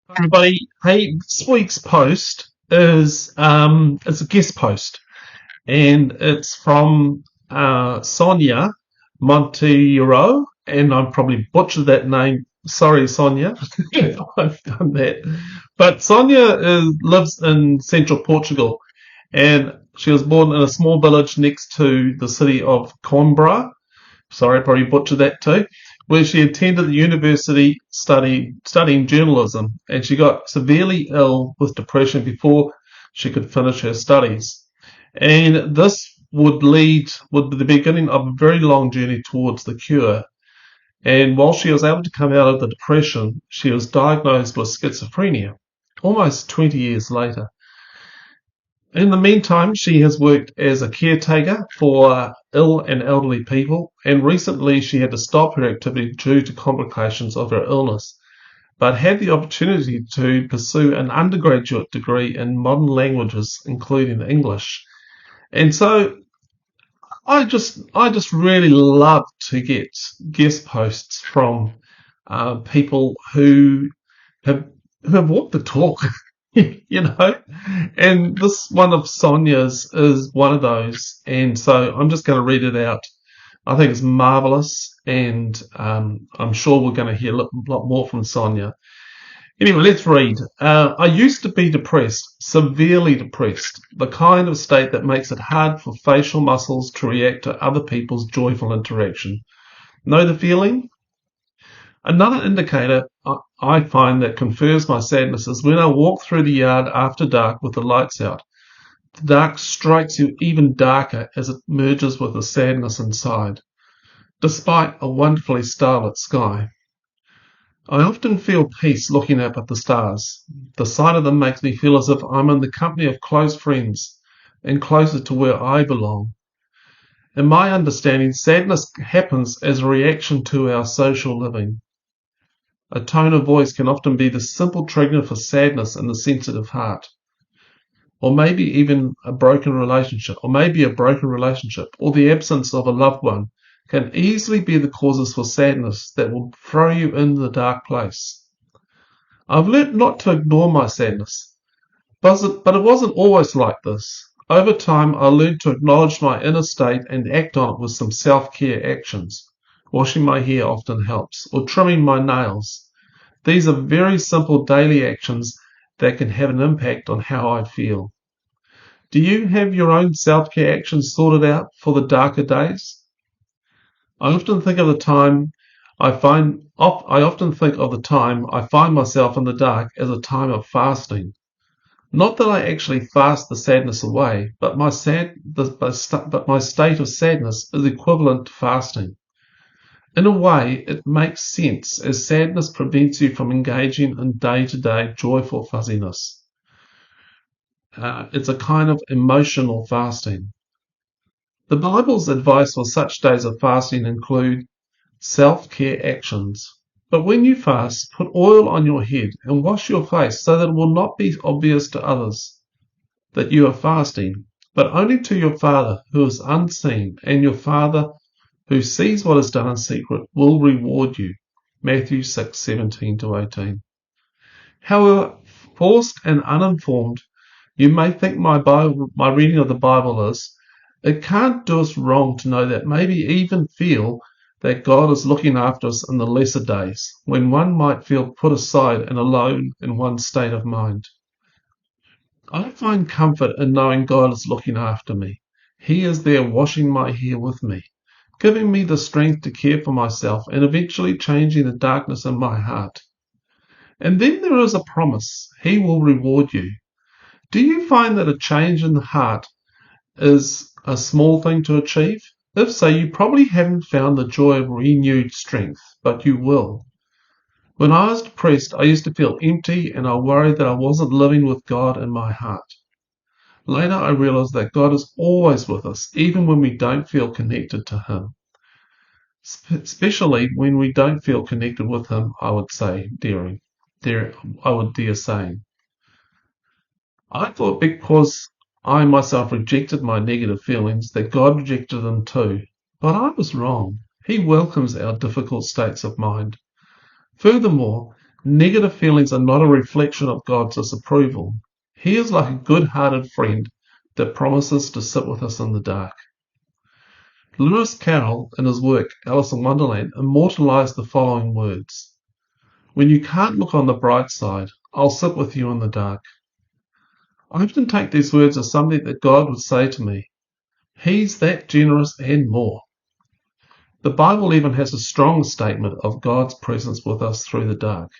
Everybody. Hey, this week's post is it's a guest post, and it's from Sonia Monteiro, and I probably butchered that name. Sorry, Sonia, if I've done that. But Sonia lives in central Portugal, and she was born in a small village next to the city of Coimbra. Sorry, I probably butchered that too, where she attended the university studying journalism, and she got severely ill with depression before she could finish her studies. And this would be the beginning of a very long journey towards the cure. And while she was able to come out of the depression, she was diagnosed with schizophrenia almost 20 years later. In the meantime, she has worked as a caretaker for ill and elderly people, and recently she had to stop her activity due to complications of her illness, but had the opportunity to pursue an undergraduate degree in modern languages, including English. And so I just really love to get guest posts from people have who have walked the talk, you know. And this one of Sonia's is one of those, and so I'm just going to read it out. I think it's marvelous, and I'm sure we're going to hear a lot more from Sonia. Anyway, let's read. I used to be depressed, severely depressed, the kind of state that makes it hard for facial muscles to react to other people's joyful interaction. Know the feeling? Another indicator I find that confirms my sadness is when I walk through the yard after dark with the lights out. The dark strikes you even darker as it merges with the sadness inside, despite a wonderfully starlit sky. I often feel peace looking up at the stars. The sight of them makes me feel as if I'm in the company of close friends and closer to where I belong. In my understanding, sadness happens as a reaction to our social living. A tone of voice can often be the simple trigger for sadness in the sensitive heart, or maybe even a broken relationship, or the absence of a loved one can easily be the causes for sadness that will throw you into the dark place. I've learnt not to ignore my sadness, but it wasn't always like this. Over time, I learned to acknowledge my inner state and act on it with some self-care actions. Washing my hair often helps, or trimming my nails. These are very simple daily actions that can have an impact on how I feel. Do you have your own self-care actions sorted out for the darker days? I often think of the time I often think of the time I find myself in the dark as a time of fasting. Not that I actually fast the sadness away, but my state of sadness is equivalent to fasting. In a way, it makes sense, as sadness prevents you from engaging in day-to-day joyful fuzziness. It's a kind of emotional fasting. The Bible's advice for such days of fasting include self-care actions. But when you fast, put oil on your head and wash your face so that it will not be obvious to others that you are fasting, but only to your Father who is unseen, and your Father who sees what is done in secret will reward you. Matthew 6:17-18. However forced and uninformed you may think my reading of the Bible is, it can't do us wrong to know that, maybe even feel that God is looking after us in the lesser days, when one might feel put aside and alone in one's state of mind. I find comfort in knowing God is looking after me. He is there washing my hair with me, giving me the strength to care for myself and eventually changing the darkness in my heart. And then there is a promise. He will reward you. Do you find that a change in the heart is a small thing to achieve? If so, you probably haven't found the joy of renewed strength, but you will. When I was depressed, I used to feel empty and I worried that I wasn't living with God in my heart. Later, I realized that God is always with us, even when we don't feel connected to Him. Especially when we don't feel connected with Him, I would dare saying. I thought because I myself rejected my negative feelings, that God rejected them too. But I was wrong. He welcomes our difficult states of mind. Furthermore, Negative feelings are not a reflection of God's disapproval. He is like a good-hearted friend that promises to sit with us in the dark. Lewis Carroll, in his work Alice in Wonderland, immortalized the following words: "When you can't look on the bright side, I'll sit with you in the dark." I often take these words as something that God would say to me. He's that generous and more. The Bible even has a strong statement of God's presence with us through the dark.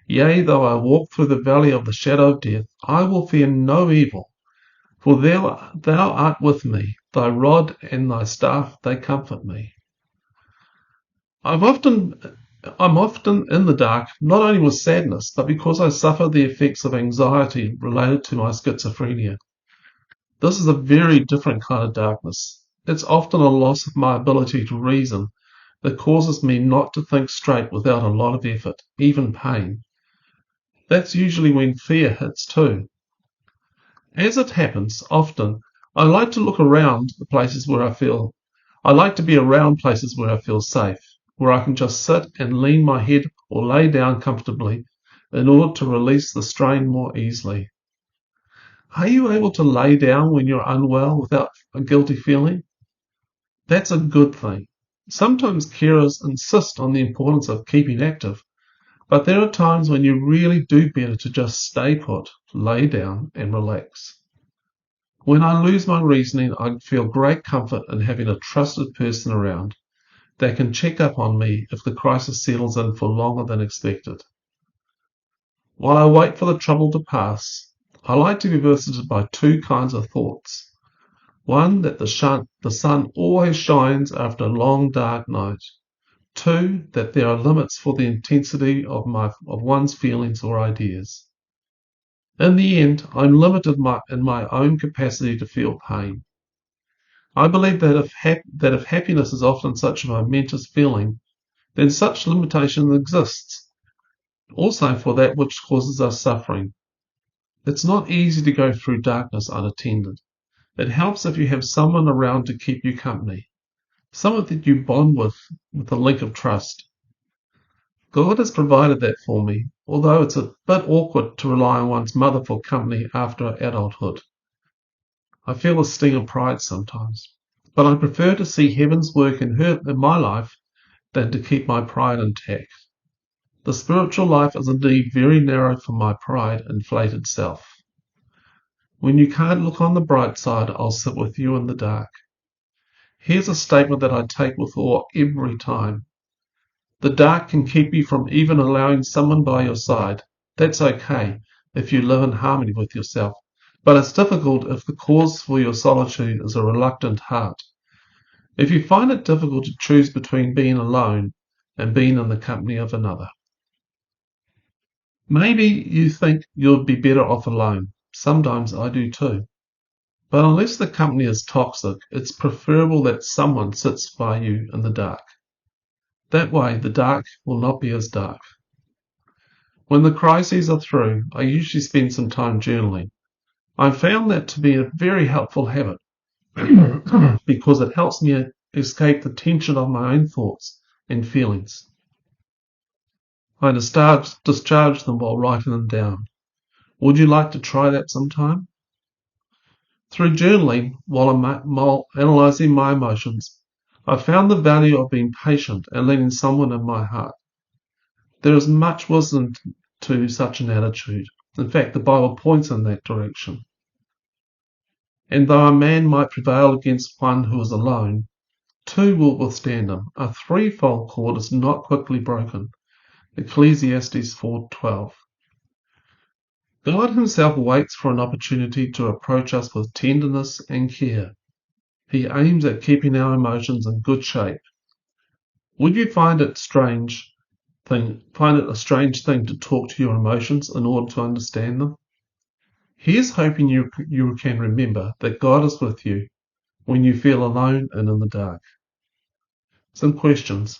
"Yea, though I walk through the valley of the shadow of death, I will fear no evil, for thou art with me, thy rod and thy staff, they comfort me." I'm often in the dark, not only with sadness, but because I suffer the effects of anxiety related to my schizophrenia. This is a very different kind of darkness. It's often a loss of my ability to reason that causes me not to think straight without a lot of effort, even pain. That's usually when fear hits too. As it happens, often, I like to look around the places where I like to be around places where I feel safe, where I can just sit and lean my head or lay down comfortably in order to release the strain more easily. Are you able to lay down when you're unwell without a guilty feeling? That's a good thing. Sometimes carers insist on the importance of keeping active, but there are times when you really do better to just stay put, lay down, and relax. When I lose my reasoning, I feel great comfort in having a trusted person around that can check up on me if the crisis settles in for longer than expected. While I wait for the trouble to pass, I like to be visited by two kinds of thoughts. One, that the sun always shines after a long dark night. Two, that there are limits for the intensity of one's feelings or ideas. In the end, I'm limited in my own capacity to feel pain. I believe that if happiness is often such a momentous feeling, then such limitation exists, also for that which causes us suffering. It's not easy to go through darkness unattended. It helps if you have someone around to keep you company, someone that you bond with a link of trust. God has provided that for me, although it's a bit awkward to rely on one's mother for company after adulthood. I feel a sting of pride sometimes, but I prefer to see heaven's work in my life than to keep my pride intact. The spiritual life is indeed very narrow for my pride-inflated self. When you can't look on the bright side, I'll sit with you in the dark. Here's a statement that I take with awe every time. The dark can keep you from even allowing someone by your side. That's okay if you live in harmony with yourself, but it's difficult if the cause for your solitude is a reluctant heart. If you find it difficult to choose between being alone and being in the company of another. Maybe you think you'll be better off alone. Sometimes I do too. But unless the company is toxic, it's preferable that someone sits by you in the dark. That way, the dark will not be as dark. When the crises are through, I usually spend some time journaling. I've found that to be a very helpful habit because it helps me escape the tension of my own thoughts and feelings. I discharge them while writing them down. Would you like to try that sometime? Through journaling, while analysing my emotions, I found the value of being patient and letting someone in my heart. There is much wisdom to such an attitude. In fact, the Bible points in that direction. And though a man might prevail against one who is alone, two will withstand him. A threefold cord is not quickly broken. Ecclesiastes 4:12. God himself waits for an opportunity to approach us with tenderness and care. He aims at keeping our emotions in good shape. Would you find it a strange thing to talk to your emotions in order to understand them? Here's hoping you can remember that God is with you when you feel alone and in the dark. Some questions.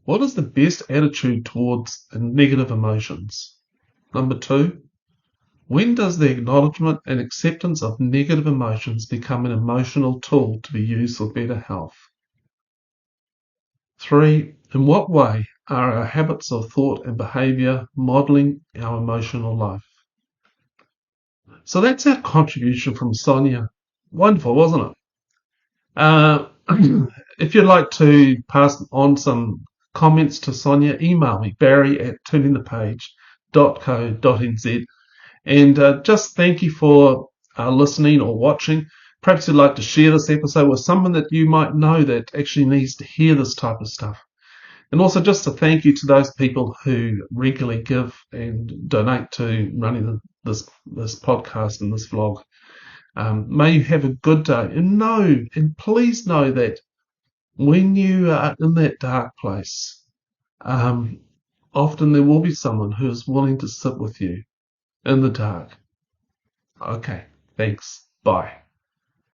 What is the best attitude towards negative emotions? Number 2. When does the acknowledgement and acceptance of negative emotions become an emotional tool to be used for better health? 3. In what way are our habits of thought and behavior modeling our emotional life. So that's our contribution from Sonia. Wonderful, wasn't it? Uh, if you'd like to pass on some comments to Sonia, email me, barry@turningthepage.co.nz. And just thank you for listening or watching. Perhaps you'd like to share this episode with someone that you might know that actually needs to hear this type of stuff. And also just a thank you to those people who regularly give and donate to running this podcast and this vlog. May you have a good day. And please know that when you are in that dark place, often there will be someone who is willing to sit with you in the dark. Okay, thanks. Bye.